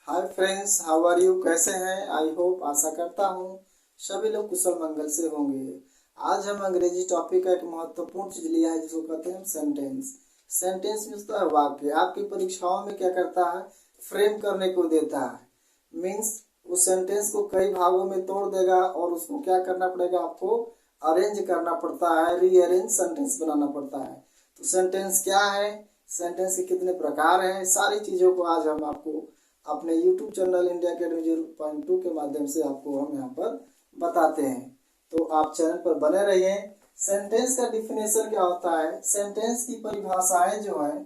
Hi friends, how are you? कैसे हैं? I hope, आशा करता हूँ सभी लोग कुशल मंगल से होंगे। आज हम अंग्रेजी टॉपिक का एक महत्वपूर्ण चीज लिया है जिसको कहते हैं सेंटेंस। सेंटेंस मीन्स होता है वाक्य। आपकी परीक्षाओं में क्या करता है? फ्रेम करने को देता है। मीन्स उस सेंटेंस को कई भागों में तोड़ देगा और उसको क्या करना पड़ेगा? आपको अरेंज करना पड़ता है, रीअरेंज सेंटेंस बनाना पड़ता है। तो सेंटेंस क्या है, सेंटेंस के कितने प्रकार हैं, सारी चीज़ों को आज हम आपको अपने YouTube चैनल इंडिया अकेडमी 0.2 के माध्यम से आपको हम यहाँ पर बताते हैं। तो आप चैनल पर बने रहिए। सेंटेंस का डिफिनेशन क्या होता है? सेंटेंस की परिभाषाएं जो है,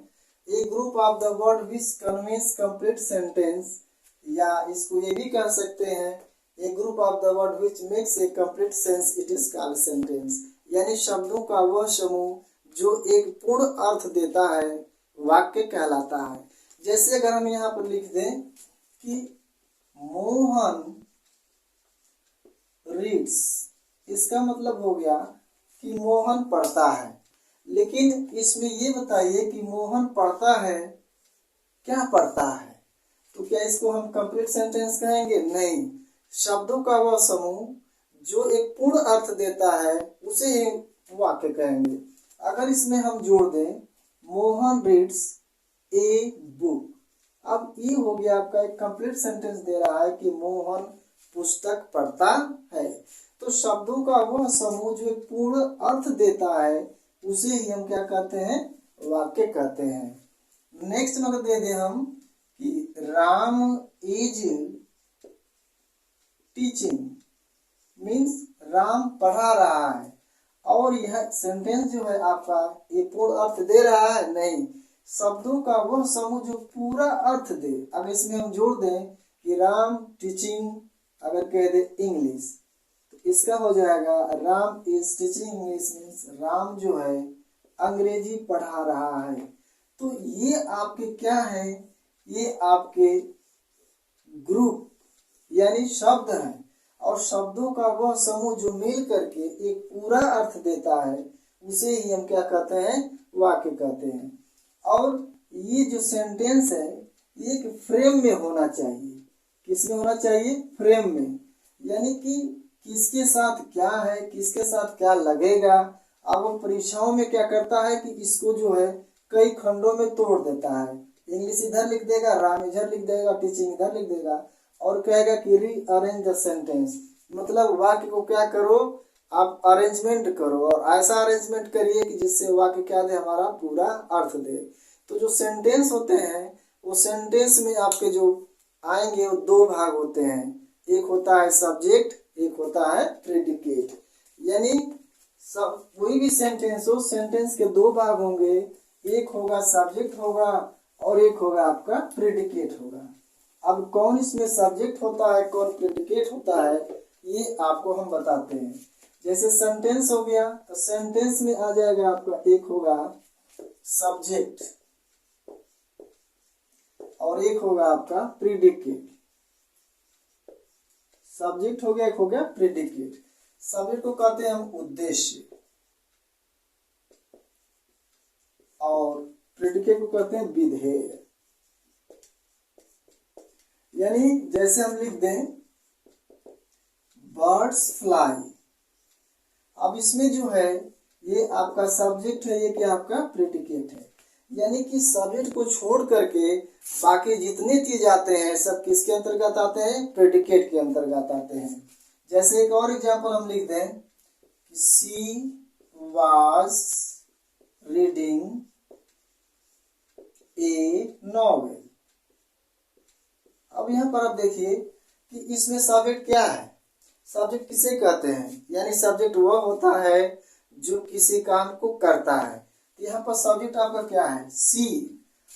a group of the word which conveys complete sentence, या इसको ये भी कह सकते हैं a group of the word which makes a complete sense, it is called sentence. यानी शब्दों का वह समूह जो एक पूर्ण अर्थ देता है, वाक्य कहलाता है। जैसे अगर हम यहाँ पर लिख दें कि मोहन रीड्स, इसका मतलब हो गया कि मोहन पढ़ता है। लेकिन इसमें ये बताइए कि मोहन पढ़ता है, क्या पढ़ता है? तो क्या इसको हम कंप्लीट सेंटेंस कहेंगे? नहीं। शब्दों का वह समूह जो एक पूर्ण अर्थ देता है उसे ही वाक्य कहेंगे। अगर इसमें हम जोड़ दें मोहन रीड्स ए बुक, अब ये हो गया आपका एक कंप्लीट सेंटेंस दे रहा है कि मोहन पुस्तक पढ़ता है। तो शब्दों का वह समूह जो एक पूर्ण अर्थ देता है उसे ही हम क्या कहते हैं? वाक्य कहते हैं। नेक्स्ट नंबर दे दें हम कि Ram is teaching, means Ram पढ़ा रहा है। और यह सेंटेंस जो है आपका ये पूर्ण अर्थ दे रहा है? नहीं। शब्दों का वह समूह जो पूरा अर्थ दे। अगर इसमें हम जोड़ दें कि राम टीचिंग, अगर कह दे इंग्लिश, तो इसका हो जाएगा Ram is teaching English, means Ram जो है अंग्रेजी पढ़ा रहा है। तो ये आपके क्या है? ये आपके ग्रुप यानी शब्द हैं, और शब्दों का वह समूह जो मिल करके एक पूरा अर्थ देता है उसे ही हम क्या कहते हैं? वाक्य कहते हैं। और ये जो सेंटेंस है ये एक फ्रेम में होना चाहिए। किस में होना चाहिए? फ्रेम में। यानी कि किसके साथ क्या है, किसके साथ क्या लगेगा। अब वो परीक्षाओं में क्या करता है कि इसको जो है कई खंडों में तोड़ देता है। इंग्लिश इधर लिख देगा, राम इधर लिख देगा, टीचिंग इधर लिख देगा, और कहेगा कि रीअरेंज द सेंटेंस, मतलब वाक्य को क्या करो, आप अरेंजमेंट करो, और ऐसा अरेंजमेंट करिए कि जिससे वाक्य क्या दे? हमारा पूरा अर्थ दे। तो जो सेंटेंस होते हैं वो सेंटेंस में आपके जो आएंगे वो दो भाग होते हैं। एक होता है सब्जेक्ट, एक होता है प्रेडिकेट। यानी सब कोई भी सेंटेंस हो, सेंटेंस के दो भाग होंगे, एक होगा सब्जेक्ट होगा और एक होगा आपका प्रेडिकेट होगा। अब कौन इसमें सब्जेक्ट होता है, कौन प्रेडिकेट होता है, ये आपको हम बताते हैं। जैसे सेंटेंस हो गया तो सेंटेंस में आ जाएगा आपका एक होगा सब्जेक्ट और एक होगा आपका प्रेडिकेट। सब्जेक्ट हो गया, एक हो गया प्रेडिकेट। सब्जेक्ट को कहते हैं हम उद्देश्य, और प्रेडिकेट को कहते हैं विधेय। यानी जैसे हम लिख दें बर्ड्स फ्लाई, अब इसमें जो है ये आपका सब्जेक्ट है, ये क्या आपका प्रेडिकेट है। यानी कि सब्जेक्ट को छोड़ करके बाकी जितने चीज आते हैं सब किसके अंतर्गत आते हैं? प्रेडिकेट के अंतर्गत आते हैं। जैसे एक और एग्जांपल हम लिख दें, she was reading A novel. अब यहाँ पर आप देखिए कि इसमें सब्जेक्ट क्या है? सब्जेक्ट किसे कहते हैं? यानी सब्जेक्ट वह होता है जो किसी काम को करता है। यहाँ पर सब्जेक्ट आपका क्या है? सी।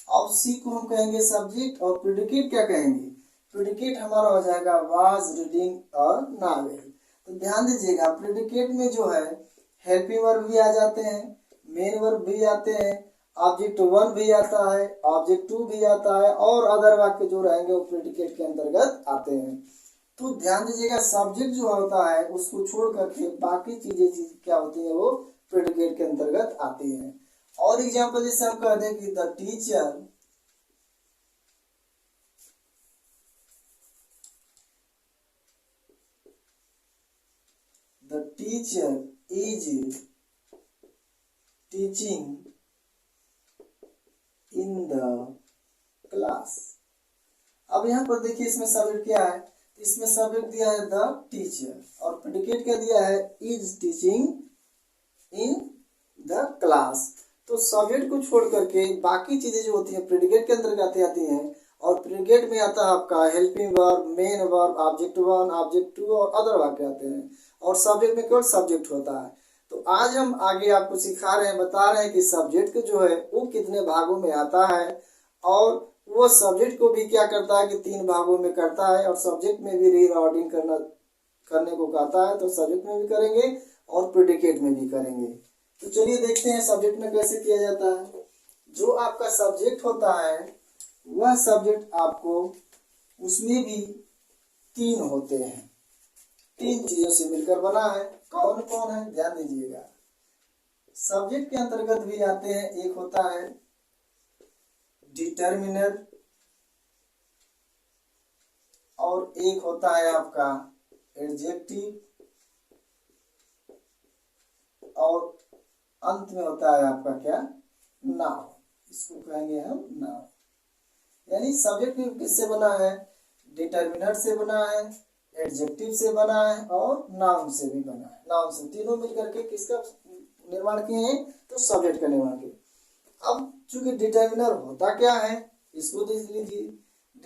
अब सी को हम कहेंगे सब्जेक्ट, और प्रेडिकेट क्या कहेंगे? प्रेडिकेट हमारा हो जाएगा वाज रीडिंग अ नॉवेल। तो ध्यान दीजिएगा प्रेडिकेट में जो है हेल्पिंग वर्ब भी आ जाते हैं, मेन वर्ब भी आते हैं, ऑब्जेक्ट वन भी आता है, ऑब्जेक्ट टू भी आता है, और अदर वाक्य जो रहेंगे वो प्रेडिकेट के अंतर्गत आते हैं। तो ध्यान दीजिएगा सब्जेक्ट जो होता है उसको छोड़ करके बाकी चीजें क्या होती है? वो प्रेडिकेट के अंतर्गत आती हैं। और एग्जांपल जैसे हम कह दें कि the teacher the teacher is teaching in the class. अब यहाँ पर देखिए इसमें सब्जेक्ट क्या है, इसमें सब्जेक्ट दिया है द टीचर और प्रेडिकेट क्या दिया है, is teaching in the class. तो सब्जेक्ट को छोड़ करके बाकी चीजें जो होती हैं प्रेडिकेट के अंतर्गत आती हैं और प्रेडिकेट में आता है आपका helping verb, main verb, object 1, object 2 और अदर वाक्य आते हैं और सब्जेक्ट में केवल सब्जेक्ट होता है। तो आज हम आगे आपको सिखा रहे हैं, बता रहे हैं कि सब्जेक्ट जो है वो कितने भागों में आता है और वो सब्जेक्ट को भी क्या करता है कि 3 भागों में करता है और सब्जेक्ट में भी रीऑर्डरिंग करने को कहता है, तो सब्जेक्ट में भी करेंगे और प्रेडिकेट में भी करेंगे। तो चलिए देखते हैं सब्जेक्ट में कैसे किया जाता है। जो आपका सब्जेक्ट होता है वह सब्जेक्ट आपको उसमें भी 3 होते हैं, 3 चीजों से मिलकर बना है। कौन कौन है ध्यान दीजिएगा। सब्जेक्ट के अंतर्गत भी आते हैं, एक होता है डिटर्मिनर और एक होता है आपका एडजेक्टिव और अंत में होता है आपका क्या, नाउन। इसको कहेंगे हम नाउन। यानी सब्जेक्ट भी किससे बना है, डिटर्मिनर से बना है, एडजेक्टिव से बना है और नाउन से भी बना है। नाउन से तीनों मिलकर के किसका निर्माण किए हैं, तो सब्जेक्ट का निर्माण किए। अब चूंकि डिटर्मिनर होता क्या है इसको देख लीजिए।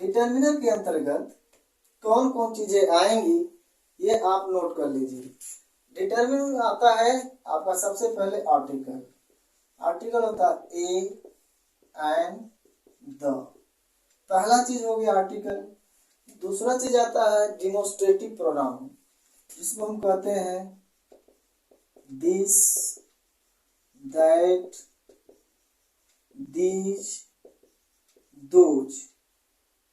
डिटर्मिनर के अंतर्गत कौन कौन चीजें आएंगी ये आप नोट कर लीजिए। डिटर्मिनर में आता है आपका सबसे पहले आर्टिकल। आर्टिकल होता है ए एंड द, पहला चीज हो गया आर्टिकल। दूसरा चीज आता है डिमोस्ट्रेटिव प्रोनाउन जिसको हम कहते हैं दिस, दैट, दीज, दोज,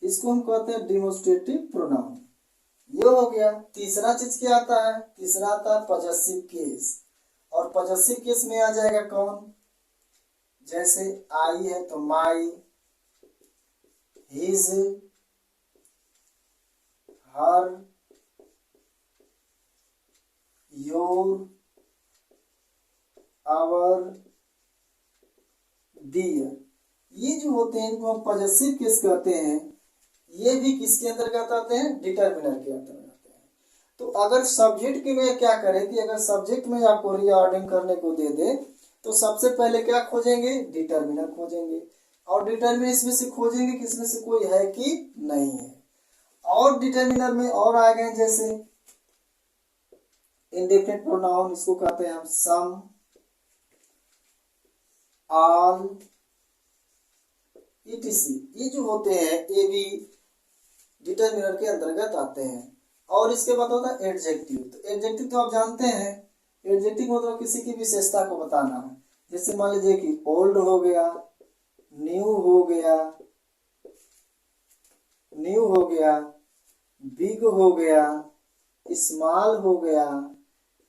इसको हम कहते हैं डिमोस्ट्रेटिव प्रोनाउन। ये हो गया। तीसरा चीज क्या आता है, तीसरा आता है पजेसिव केस और पजेसिव केस में आ जाएगा कौन, जैसे आई है तो माई, हिज, हर, योर, आवर, दियर। ये जो होते हैं इनको हम पजेसिव केस कहते हैं। ये भी किसके अंतर्गत आते हैं, डिटर्मिनर के अंतर्गत आते हैं। तो अगर सब्जेक्ट के में क्या करें कि अगर सब्जेक्ट में आपको रीऑर्डरिंग करने को दे दे तो सबसे पहले क्या खोजेंगे, डिटर्मिनर खोजेंगे और डिटर्मिनर इसमें से खोजेंगे कि इसमें से कोई है कि नहीं है। और डिटर्मिनर में और आ गए जैसे इंडेफिनिट प्रोनाउन, इसको कहते हैं हम सम, ऑल, ईटीसी। ये जो होते हैं ये भी डिटर्मिनर के अंतर्गत आते हैं। और इसके बाद होता है एडजेक्टिव। तो एडजेक्टिव तो आप जानते हैं, एडजेक्टिव मतलब किसी की विशेषता को बताना है। जैसे मान लीजिए कि ओल्ड हो गया, न्यू हो गया, न्यू हो गया, बिग हो गया, स्मॉल हो गया,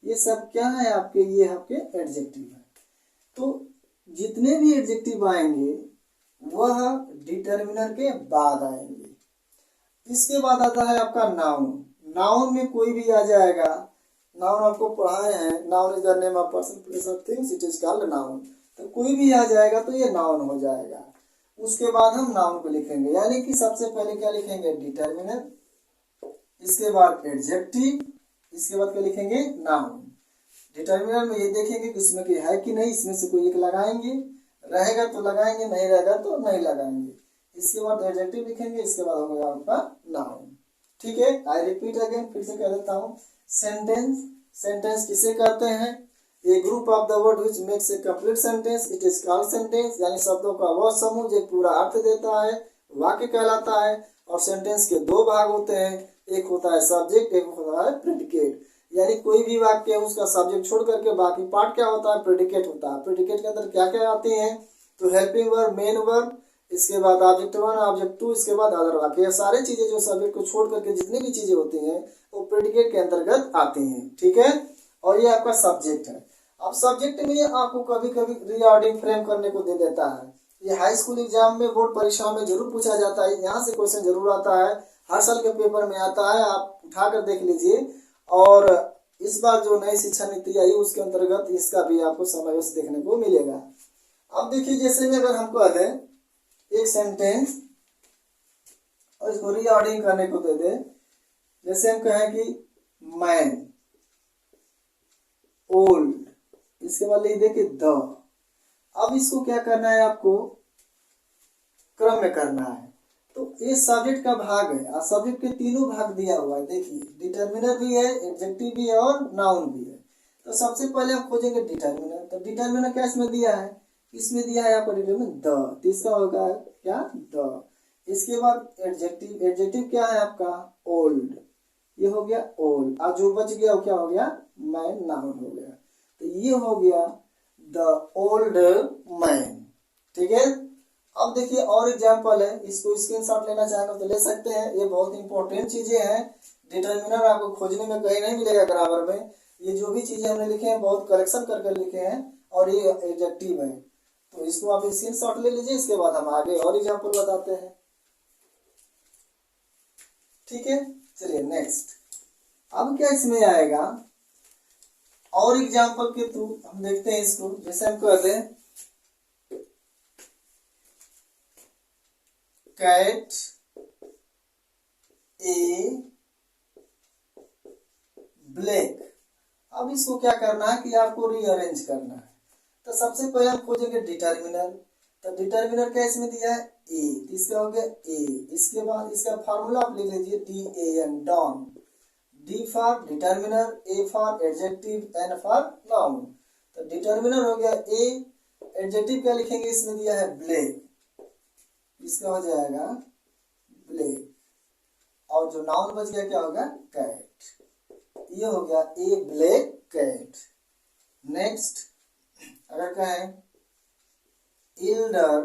ये सब क्या है आपके, ये आपके एडजेक्टिव है। तो जितने भी एडजेक्टिव आएंगे वह डिटर्मिनर के बाद आएंगे। इसके बाद आता है आपका नाउन। नाउन में कोई भी आ जाएगा। नाउन आपको पढ़ाए हैं, noun is the name of person, place of things, it is called noun. तो कोई भी आ जाएगा तो ये नाउन हो जाएगा। उसके बाद हम नाउन को लिखेंगे, यानी कि सबसे पहले क्या लिखेंगे, डिटर्मिनर, इसके बाद एडजेक्टिव, इसके बाद क्या लिखेंगे, नाउन। डिटर्मिनर में ये देखेंगे कि इसमें कोई है कि नहीं, इसमें से कोई एक लगाएंगे, रहेगा तो लगाएंगे, नहीं रहेगा तो नहीं लगाएंगे। इसके बाद एडजेक्टिव लिखेंगे, इसके बाद होगा आपका नाउन। ठीक है, आई रिपीट अगेन, फिर से कह देता हूँ। सेंटेंस, सेंटेंस किसे कहते हैं, a group of the word which makes a complete sentence, it is called sentence. यानी शब्दों का वह समूह जो पूरा अर्थ देता है वाक्य कहलाता है। और सेंटेंस के 2 भाग होते हैं, एक होता है सब्जेक्ट, एक होता है प्रेडिकेट। यानी कोई भी वाक्य है उसका सब्जेक्ट छोड़ करके बाकी पार्ट क्या होता है, प्रेडिकेट होता है। प्रेडिकेट के अंदर क्या क्या आते हैं, तो हेल्पिंग वर्ब, मेन वर्ब, इसके बाद ऑब्जेक्ट 1, ऑब्जेक्ट 2, इसके बाद अदर वाक्य। ये सारी चीजें जो सब्जेक्ट को छोड़ करके जितनी भी चीजें होती हैं वो प्रेडिकेट के अंतर्गत आती हैं। ठीक है, और ये आपका सब्जेक्ट है। अब सब्जेक्ट में आपको कभी कभी रीऑर्डरिंग फ्रेम करने को दे देता है। ये हाई स्कूल एग्जाम में, बोर्ड परीक्षा में जरूर पूछा जाता है, यहाँ से क्वेश्चन जरूर आता है, हर साल के पेपर में आता है, आप उठा कर देख लीजिए। और इस बार जो नई शिक्षा नीति आई उसके अंतर्गत इसका भी आपको समावेश देखने को मिलेगा। अब देखिए, जैसे में अगर हम कह दें एक सेंटेंस और इसको रीऑर्डरिंग करने को दे दे, जैसे हम कहें कि मैन, ओल्ड, इसके बाद लिख दे कि द। अब इसको क्या करना है, आपको क्रम में करना है। तो ये सब्जेक्ट का भाग है और सब्जेक्ट के तीनों भाग दिया हुआ है। देखिए, डिटर्मिनर भी है, एडजेक्टिव भी है और नाउन भी है। तो सबसे पहले हम खोजेंगे डिटर्मिनर। तो डिटर्मिनर क्या इसमें दिया है, इसमें दिया है आपको डिटर्मिनर द, तो इसका होगा क्या, द। इसके बाद एडजेक्टिव, एडजेक्टिव क्या है आपका, ओल्ड, ये हो गया ओल्ड। और जो बच गया वो क्या हो गया, मैन, नाउन हो गया। तो ये हो गया द ओल्ड मैन। ठीक है। अब देखिए और एग्जाम्पल है, इसको स्क्रीनशॉट लेना चाहेंगे तो ले सकते हैं। ये बहुत इंपॉर्टेंट चीजें हैं। डिटर्मिनर आपको खोजने में कहीं नहीं मिलेगा ग्रामर में। ये जो भी चीजें हमने लिखे हैं बहुत करेक्शन करके लिखे हैं और ये एडजेक्टिव है। तो इसको आप स्क्रीनशॉट ले लीजिए, इसके बाद हम आगे और एग्जाम्पल बताते हैं। ठीक है, चलिए नेक्स्ट। अब क्या इसमें आएगा, और एग्जाम्पल के थ्रू हम देखते हैं इसको। जैसे हम कह दें कैट ए ब्लैक। अब इसको क्या करना है कि आपको रीअरेंज करना है। तो सबसे पहले हम खोजेंगे डिटर्मिनर। तो डिटर्मिनर क्या इसमें दिया है, ए, इसका हो गया ए। इसके बाद इसका फार्मूला आप लिख लीजिए DAN, don. D for determiner, A for adjective, N for noun. तो डिटर्मिनर हो गया A, एडजेक्टिव क्या लिखेंगे, इसमें दिया है ब्लैक, इसका हो जाएगा ब्लैक। और जो नाउन बच गया क्या होगा, कैट। ये हो गया ए ब्लैक कैट। नेक्स्ट अगर कहें इल्डर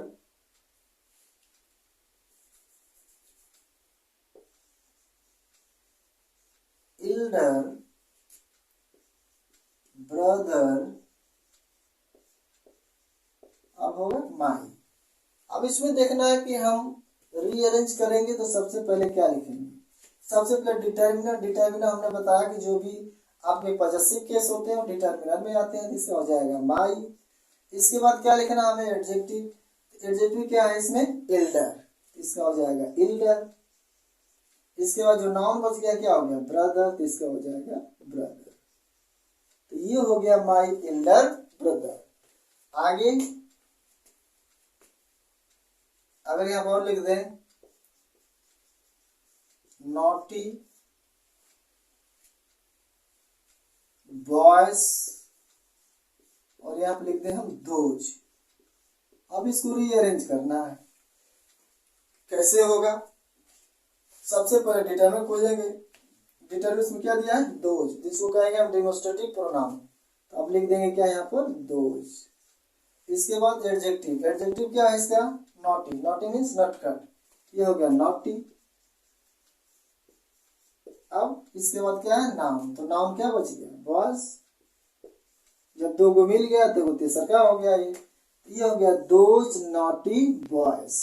ब्रदर, अब होगा माई। अब इसमें देखना है कि हम रीअरेंज करेंगे तो सबसे पहले क्या लिखेंगे। सबसे पहले डिटर्मिनर। डिटर्मिनर हमने बताया कि जो भी आपके पॉजेसिव केस होते हैं वो डिटर्मिनर में आते हैं, इसका हो जाएगा माई। इसके बाद क्या लिखना हमें, एडजेक्टिव। एडजेक्टिव क्या है इसमें, एल्डर, इसका हो जाएगा इल्डर। इसके बाद जो नाउन बच गया क्या हो गया, ब्रदर, तो इसका हो जाएगा ब्रदर। तो ये हो गया माई एल्डर ब्रदर। आगे अगर यहाँ और लिख दें नॉटी बॉयज, और यहाँ पे लिख दें हम दोज। अब इसको रीअरेंज करना है, कैसे होगा। सबसे पहले डिटर्मिनर खोजेंगे। डिटर्मिनर में क्या दिया है, दोज, जिसको कहेंगे हम डेमोन्स्ट्रेटिव प्रोनाउन। तो अब लिख देंगे क्या यहाँ पर, दोज। इसके बाद एडजेक्टिव। एडजेक्टिव क्या है इसका, नॉटी। नॉटी मीन्स नटखट, ये हो गया नॉटी। अब इसके बाद क्या है, नाउन। तो नाउन क्या बच गया, बॉयज। जब दो को मिल गया तो वो तीसरा क्या हो गया, ये हो गया दोज नॉटी बॉयज।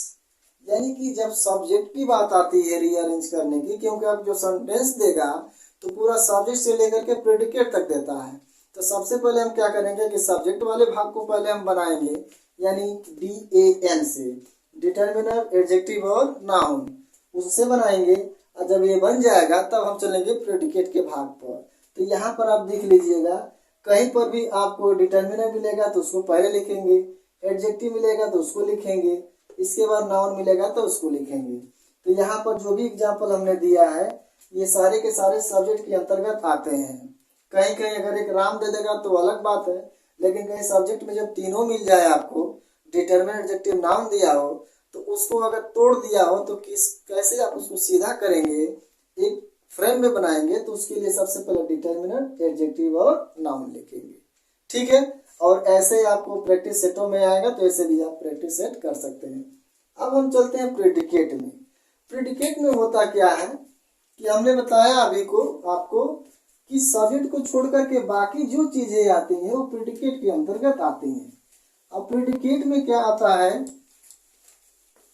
यानी कि जब सब्जेक्ट की बात आती है रीअरेंज करने की, क्योंकि आप जो सेंटेंस देगा तो पूरा सब्जेक्ट से लेकर के प्रेडिकेट तक देता है। तो सबसे पहले हम क्या करेंगे कि सब्जेक्ट वाले भाग को पहले हम बनाएंगे, यानी DAN से, डिटर्मिनर, एडजेक्टिव और नाउन, उससे बनाएंगे। और जब ये बन जाएगा तब हम चलेंगे प्रेडिकेट के भाग पर। तो यहाँ पर आप देख लीजिएगा, कहीं पर भी आपको डिटर्मिनर मिलेगा तो उसको पहले लिखेंगे, एडजेक्टिव मिलेगा तो उसको लिखेंगे, इसके बाद नाउन मिलेगा तो उसको लिखेंगे। तो यहाँ पर जो भी एग्जाम्पल हमने दिया है ये सारे के सारे सब्जेक्ट के अंतर्गत आते हैं। कहीं कहीं अगर एक राम दे देगा तो अलग बात है, लेकिन कहीं सब्जेक्ट में जब तीनों मिल जाए, आपको डिटर्मिनर, एडजेक्टिव, नाउन दिया हो, तो उसको अगर तोड़ दिया हो तो कैसे आप उसको सीधा करेंगे, एक फ्रेम में बनाएंगे। तो उसके लिए सबसे पहले डिटर्मिनर, एडजेक्टिव और नाउन लिखेंगे। ठीक है, और ऐसे आपको प्रैक्टिस सेटों में आएगा तो ऐसे भी आप प्रैक्टिस सेट कर सकते हैं। अब हम चलते हैं प्रेडिकेट में। प्रेडिकेट में होता क्या है कि हमने बताया अभी को आपको कि सब्जेक्ट को छोड़ करके बाकी जो चीजें आती हैं वो प्रेडिकेट के अंतर्गत आती हैं। अब प्रेडिकेट में क्या आता है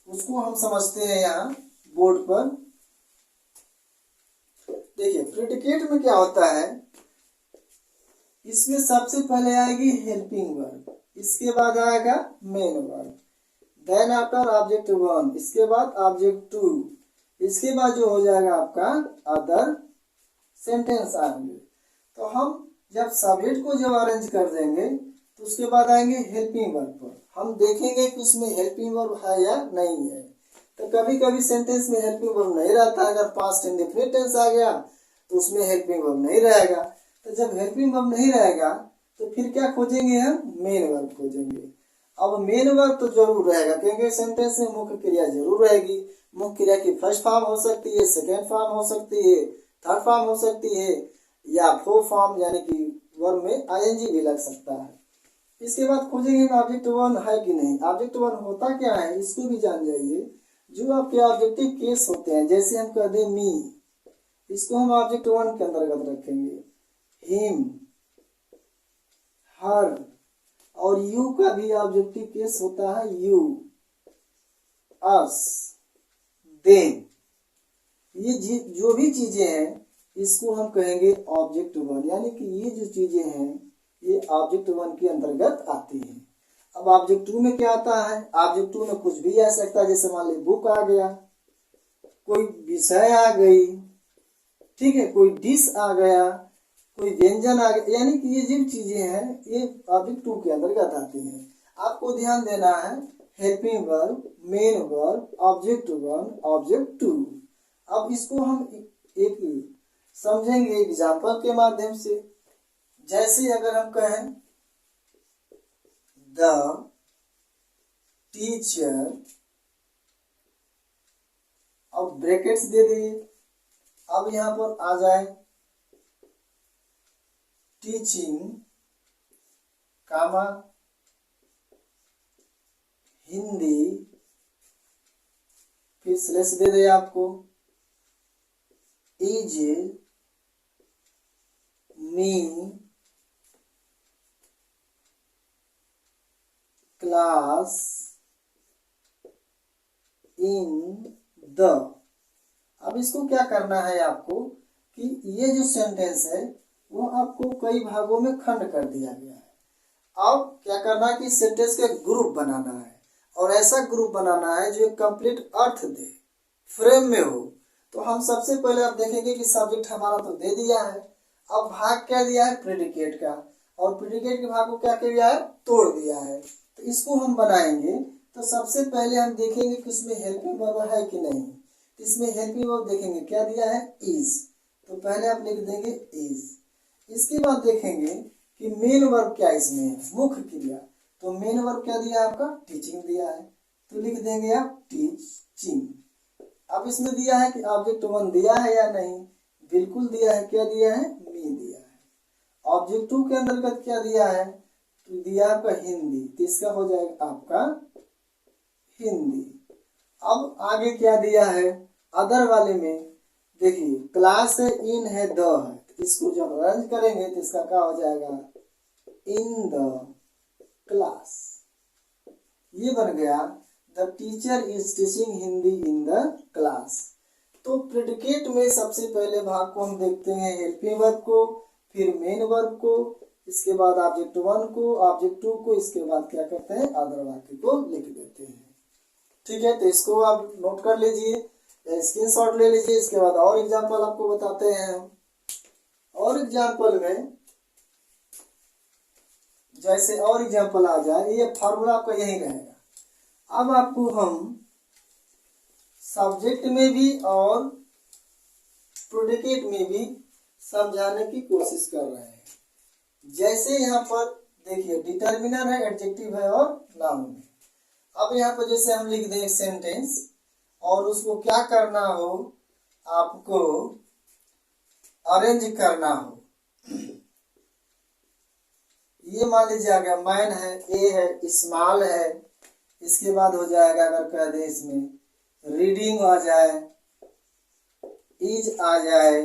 उसको हम समझते हैं यहाँ बोर्ड पर। देखिए प्रेडिकेट में क्या होता है इसमें सबसे पहले आएगी हेल्पिंग वर्ब, इसके बाद आएगा main verb, then after object one, इसके बाद ऑब्जेक्ट टू, इसके बाद जो हो जाएगा आपका अदर सेंटेंस आएंगे। तो हम जब सब्जेक्ट को जब अरेंज कर देंगे तो उसके बाद आएंगे हेल्पिंग वर्ब पर, हम देखेंगे कि उसमें हेल्पिंग वर्ब है या नहीं है। तो कभी कभी सेंटेंस में हेल्पिंग वर्ब नहीं रहता, अगर पास्ट इंडेफिनिट टेंस आ गया तो उसमें हेल्पिंग वर्ब नहीं रहेगा। तो जब हेल्पिंग वर्ब नहीं रहेगा तो फिर क्या खोजेंगे, हम मेन वर्ब खोजेंगे। अब मेन वर्ब तो जरूर रहेगा क्योंकि सेंटेंस में मुख्य क्रिया जरूर रहेगी। मुख्य क्रिया की फर्स्ट फॉर्म हो सकती है, सेकेंड फॉर्म हो सकती है, थर्ड फॉर्म हो सकती है, या फोर्थ फॉर्म यानी कि वर्ब में आईएनजी भी लग सकता है। इसके बाद खोजेंगे ऑब्जेक्ट वन है कि नहीं। ऑब्जेक्ट वन होता क्या है इसको भी जान जाइए। जो आपके ऑब्जेक्टिव केस होते हैं, जैसे हम कह दें मी, इसको हम ऑब्जेक्ट वन के अंतर्गत रखेंगे। हिम, हर, और यू का भी ऑब्जेक्टिव केस होता है यू, अस, देम। ये जो भी चीजें हैं इसको हम कहेंगे ऑब्जेक्ट वन, यानी कि ये जो चीजें हैं ये ऑब्जेक्ट वन के अंतर्गत आती हैं। अब ऑब्जेक्ट टू में क्या आता है, ऑब्जेक्ट टू में कुछ भी आ सकता है, जैसे मान ली बुक आ गया, कोई विषय आ गई, ठीक है, कोई डिश आ गया, कोई व्यंजन आ गया, यानी कि ये जो चीजें हैं ये ऑब्जेक्ट टू के अंतर्गत आती हैं। आपको ध्यान देना है helping verb, main verb, object one, object two. अब इसको हम एक समझेंगे एग्जाम्पल के माध्यम से। जैसे अगर हम कहें द टीचर, अब ब्रैकेट्स दे दिए, अब यहां पर आ जाए टीचिंग, कामा, हिंदी, फिर स्लैश दे दे आपको, is me class in the. अब इसको क्या करना है आपको कि ये जो सेंटेंस है वो आपको कई भागों में खंड कर दिया गया है। अब क्या करना है कि सेंटेंस का ग्रुप बनाना है, और ऐसा ग्रुप बनाना है जो एक कंप्लीट अर्थ दे, फ्रेम में हो। तो हम सबसे पहले आप देखेंगे कि सब्जेक्ट हमारा तो दे दिया है, अब भाग क्या दिया है प्रेडिकेट का, और प्रेडिकेट के भाग को क्या किया है तोड़ दिया है। तो इसको हम बनाएंगे तो सबसे पहले हम देखेंगे कि उसमें हेल्पिंग वर्ब है कि नहीं। इसमें हेल्पिंग वर्ब देखेंगे क्या दिया है इज, तो पहले आप लिख देंगे इज। इसके बाद देखेंगे कि मेन वर्ब क्या इसमें है, मुख्य क्रिया, तो मेन वर्ब क्या दिया आपका टीचिंग दिया है, तो लिख देंगे आप टीचिंग। अब इसमें दिया है कि ऑब्जेक्ट वन दिया है या नहीं, बिल्कुल दिया है, क्या दिया है मी दिया है। ऑब्जेक्ट टू के अंतर्गत क्या दिया है, तो दिया आपका हिंदी, तो इसका हो जाएगा आपका हिंदी। अब आगे क्या दिया है अदर वाले में, देखिए क्लास है, इन है, द है, तो इसको जब अरेंज करेंगे तो इसका क्या हो जाएगा इन द क्लास। ये बन गया the teacher is teaching Hindi in the class. तो प्रेडिकेट में सबसे पहले भाग को हम देखते हैं हेल्पिंग वर्ब को, फिर मेन वर्ब को, इसके बाद ऑब्जेक्ट वन को, ऑब्जेक्ट टू को, इसके बाद क्या करते हैं अदर वाक्य को लिख देते हैं। ठीक है, तो इसको आप नोट कर लीजिए, स्क्रीनशॉट ले लीजिए। इसके बाद और एग्जांपल आपको बताते हैं। और एग्जांपल में जैसे और एग्जांपल आ जाए, ये फार्मूला आपका यही रहेगा। अब आपको हम सब्जेक्ट में भी और प्रेडिकेट में भी समझाने की कोशिश कर रहे हैं। जैसे यहाँ पर देखिए डिटर्मिनर है, एडजेक्टिव है और नाउन है। अब यहाँ पर जैसे हम लिख दें सेंटेंस और उसको क्या करना हो, आपको अरेंज करना हो। ये मान लीजिए आ गया मैन है, ए है, स्मॉल है, इसके बाद हो जाएगा अगर कह दें इसमें रीडिंग आ जाए, इज आ जाए,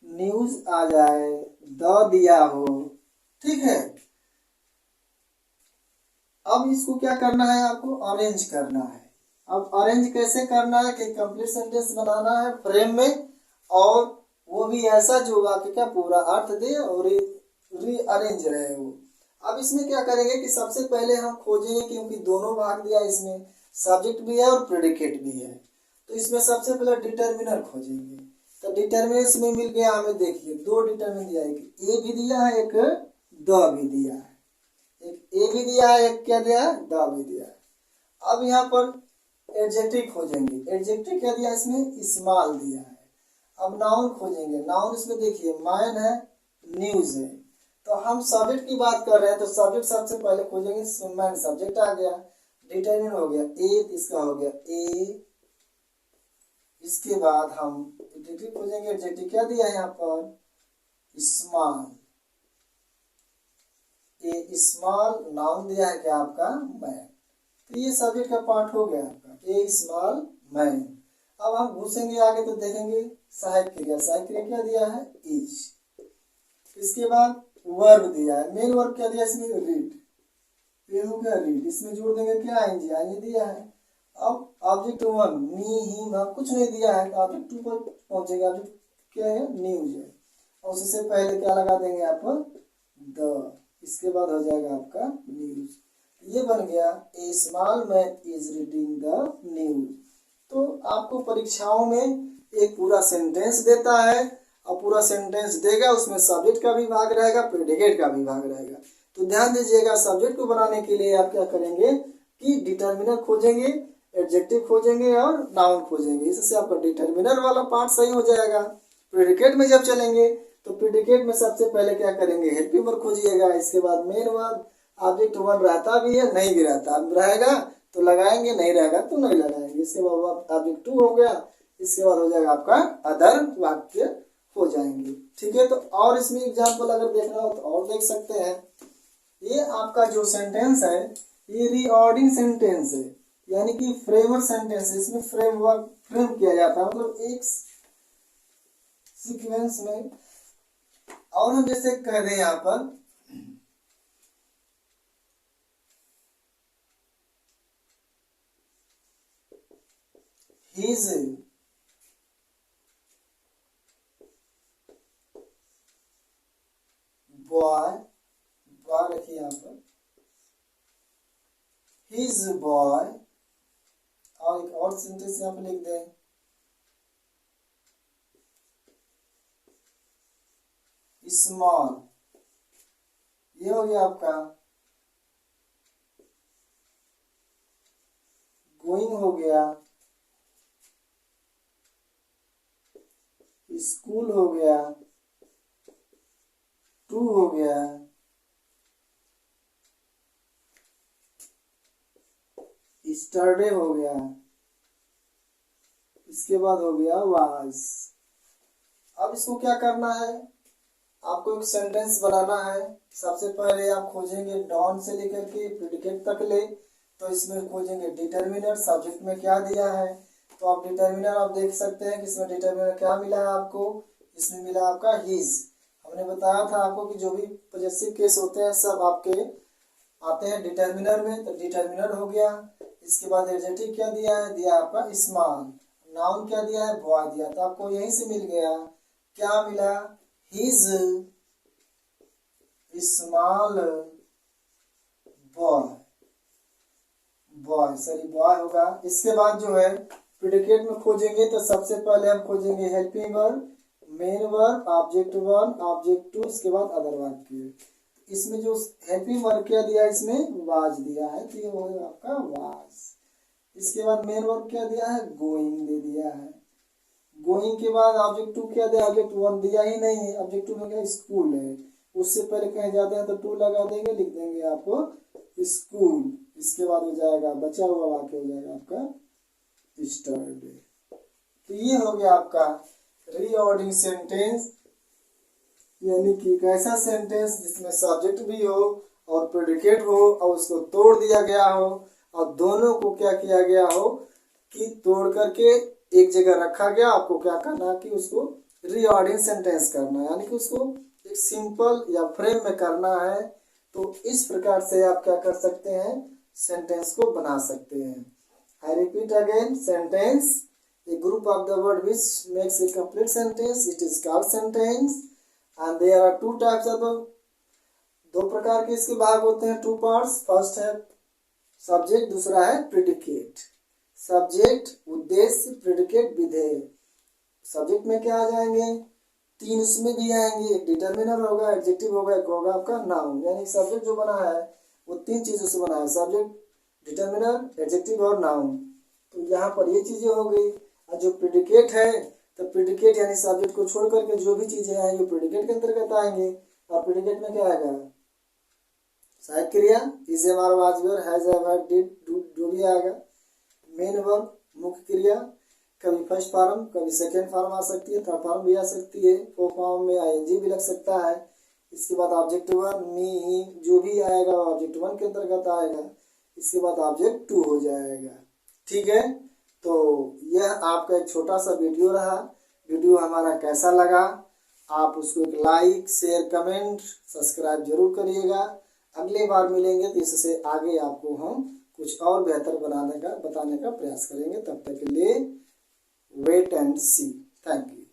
न्यूज आ जाए, द दिया हो, ठीक है। अब इसको क्या करना है आपको अरेंज करना है। अब अरेंज कैसे करना है कि कंप्लीट सेंटेंस बनाना है फ्रेम में, और वो भी ऐसा जो वाक्य का पूरा अर्थ दे और रीअरेंज रहे वो। अब इसमें क्या करेंगे कि सबसे पहले हम खोजेंगे, क्योंकि दोनों भाग दिया इसमें, सब्जेक्ट भी है और प्रेडिकेट भी है, तो इसमें सबसे पहले डिटर्मिनर खोजेंगे। तो डिटर्मिनर इसमें मिल गया हमें, देखिए दो डिटर्मिनर दिया है, एक ए भी दिया है, एक द भी दिया है, एक ए भी दिया है, एक क्या दिया है, द भी दिया है। अब यहाँ पर एडजेक्टिव खोजेंगे, एडजेक्टिव क्या दिया इसमें, स्मॉल दिया है। अब नाउन खोजेंगे, नाउन इसमें देखिए मैन है, न्यूज है, तो हम सब्जेक्ट की बात कर रहे हैं तो सब्जेक्ट सबसे पहले खोजेंगे, मैन सब्जेक्ट आ गया, डिटरमिन हो गया ए, इसका हो गया ए। इसके बाद हम एडजेक्टिव खोजेंगे, एडजेक्टिव क्या दिया है यहाँ पर, स्मॉल, ए स्मॉल, नाउन दिया है क्या आपका, मैन। तो ये सब्जेक्ट का पार्ट हो गया आपका, ए स्मॉल मैन। अब हम घुसेंगे आगे तो देखेंगे सहायक क्रिया, सहायक क्रिया क्या दिया है, इज। इसके बाद वर्ब दिया है, मेन वर्ब क्या दिया इसमें, रीड, ये हो गया रीड, इसमें जोड़ देंगे क्या, आईएनजी, आईएनजी दिया है। अब ऑब्जेक्ट वन, मी हिम, कुछ नहीं दिया है, ऑब्जेक्ट टू पर पहुंचेगा, ऑब्जेक्ट क्या है, न्यूज है, और उससे पहले क्या लगा देंगे आप, द, इसके बाद हो जाएगा आपका न्यूज। ये बन गया, a small man is reading the news. तो आपको परीक्षाओं में एक पूरा सेंटेंस देता है, और पूरा सेंटेंस देगा, उसमें सब्जेक्ट का भी भाग रहेगा, प्रेडिकेट का भी भाग रहेगा। तो ध्यान दीजिएगा, सब्जेक्ट को बनाने के लिए आप क्या करेंगे कि डिटर्मिनर खोजेंगे, एडजेक्टिव खोजेंगे और नाउन खोजेंगे, इससे आपका डिटर्मिनर वाला पार्ट सही हो जाएगा। प्रेडिकेट में जब चलेंगे तो प्रेडिकेट में सबसे पहले क्या करेंगे, हेल्पिंग वर्ब खोजिएगा, इसके बाद मेन वर्ब, ऑब्जेक्ट वन रहता भी है, नहीं भी रहता, रहेगा तो लगाएंगे, नहीं रहेगा तो नहीं लगाएंगे। इसके बाद ऑब्जेक्ट टू हो गया, इसके बाद हो जाएगा आपका अदर वाक्य हो जाएंगे। ठीक है, तो और इसमें एग्जाम्पल अगर देखना हो तो और देख सकते हैं। ये आपका जो सेंटेंस है ये रीऑर्डिंग सेंटेंस है, यानी कि फ्रेमवर्क सेंटेंस है, इसमें फ्रेमवर्क फ्रेम किया जाता है, मतलब एक सीक्वेंस में। और हम जैसे कह दें यहाँ पर, his boy, बॉय रखिए यहाँ पर, his boy, और एक और सेंटेंस यहाँ पर लिख दें, स्मॉल, ये हो गया आपका, गोइंग हो गया, स्कूल हो गया, टू हो गया, स्टरडे हो गया, इसके बाद हो गया वाज। अब इसको क्या करना है, आपको एक सेंटेंस बनाना है। सबसे पहले आप खोजेंगे डॉन से लेकर के प्रेडिकेट तक ले, तो इसमें खोजेंगे डिटर्मिनर, सब्जेक्ट में क्या दिया है, तो आप डिटर्मिनर आप देख सकते हैं कि इसमें डिटर्मिनर क्या मिला है आपको, इसमें मिला आपका हिज। हमने बताया था आपको कि जो भी पॉजेसिव केस होते हैं सब आपके आते हैं डिटर्मिनर में, तो डिटर्मिनर हो गया। इसके बाद एडजेक्टिव क्या दिया है, दिया आपका स्मॉल, नाउन क्या दिया है, बॉय दिया, तो आपको यहीं से मिल गया, क्या मिला, his small boy, boy sorry boy होगा। इसके बाद जो है प्रेडिकेट में खोजेंगे, तो सबसे पहले हम खोजेंगे helping verb, main verb, object one, object two, इसके बाद अदर वाक्य। इसमें जो हेल्पिंग वर्ब क्या दिया है, इसमें वाज दिया है, तो ये होगा आपका वाज। इसके बाद मेन वर्ब क्या दिया है, गोइंग दे दिया है। गोइंग के बाद ऑब्जेक्ट टू क्या दिया, ऑब्जेक्ट वन दिया ही नहीं है, ऑब्जेक्ट टू में क्या स्कूल है, उससे पहले कहीं जाते हैं तो टू लगा देंगे, लिख देंगे आप स्कूल। इसके बाद हो जाएगा बचा हुआ वाक्य हो जाएगा आपका स्टरडे। तो ये हो गया आपका रीऑर्डिंग सेंटेंस, यानी कि एक ऐसा सेंटेंस जिसमें सब्जेक्ट भी हो और प्रेडिकेट हो और उसको तोड़ दिया गया हो, और दोनों को क्या किया गया हो कि तोड़ करके एक जगह रखा गया। आपको क्या करना है कि उसको रीऑर्डिंग सेंटेंस करना है, यानी कि उसको एक सिंपल या फ्रेम में करना है। तो इस प्रकार से आप क्या कर सकते हैं, सेंटेंस को बना सकते हैं। I repeat again, sentence a group of the word which makes a complete sentence, it is called sentence. And there are two types of, दो प्रकार के इसके भाग होते हैं, two parts. फर्स्ट है सब्जेक्ट, दूसरा है प्रेडिकेट. सब्जेक्ट उद्देश्य, प्रेडिकेट विधेय. सब्जेक्ट में क्या आ जाएंगे, तीन उसमें भी आएंगे, एक डिटर्मिनर होगा, एडजेक्टिव होगा, एक होगा आपका नाउन. यानी सब्जेक्ट जो बना है वो तीन चीजों से बना है, सब्जेक्ट, डिटर्मिनर, एडजेक्टिव और नाउन. तो यहाँ पर ये चीजें हो गई. और जो प्रेडिकेट है, तो प्रेडिकेट यानी सब्जेक्ट को छोड़ करके जो भी चीजें आएंगी प्रेडिकेट के अंतर्गत आएंगे. और प्रेडिकेट में क्या आएगा, सहायक क्रिया, is, am, are, was, were, has, have, had, did, do भी आएगा. मेन वर्ब, मुख्य क्रिया, कभी फर्स्ट फॉर्म, कभी सेकेंड फॉर्म आ सकती है, थर्ड फॉर्म भी आ सकती है, फोर्थ फॉर्म में आईएनजी भी लग सकता है. इसके बाद ऑब्जेक्ट वन, मी, ही, जो भी आएगा वो ऑब्जेक्ट वन के अंतर्गत आएगा. इसके बाद ऑब्जेक्ट टू हो जाएगा. ठीक है, तो यह आपका एक छोटा सा वीडियो रहा. वीडियो हमारा कैसा लगा, आप उसको एक लाइक, शेयर, कमेंट, सब्सक्राइब जरूर करिएगा. अगली बार मिलेंगे तो इससे आगे आपको हम कुछ और बेहतर बताने का प्रयास करेंगे. तब तक के लिए wait and see. Thank you.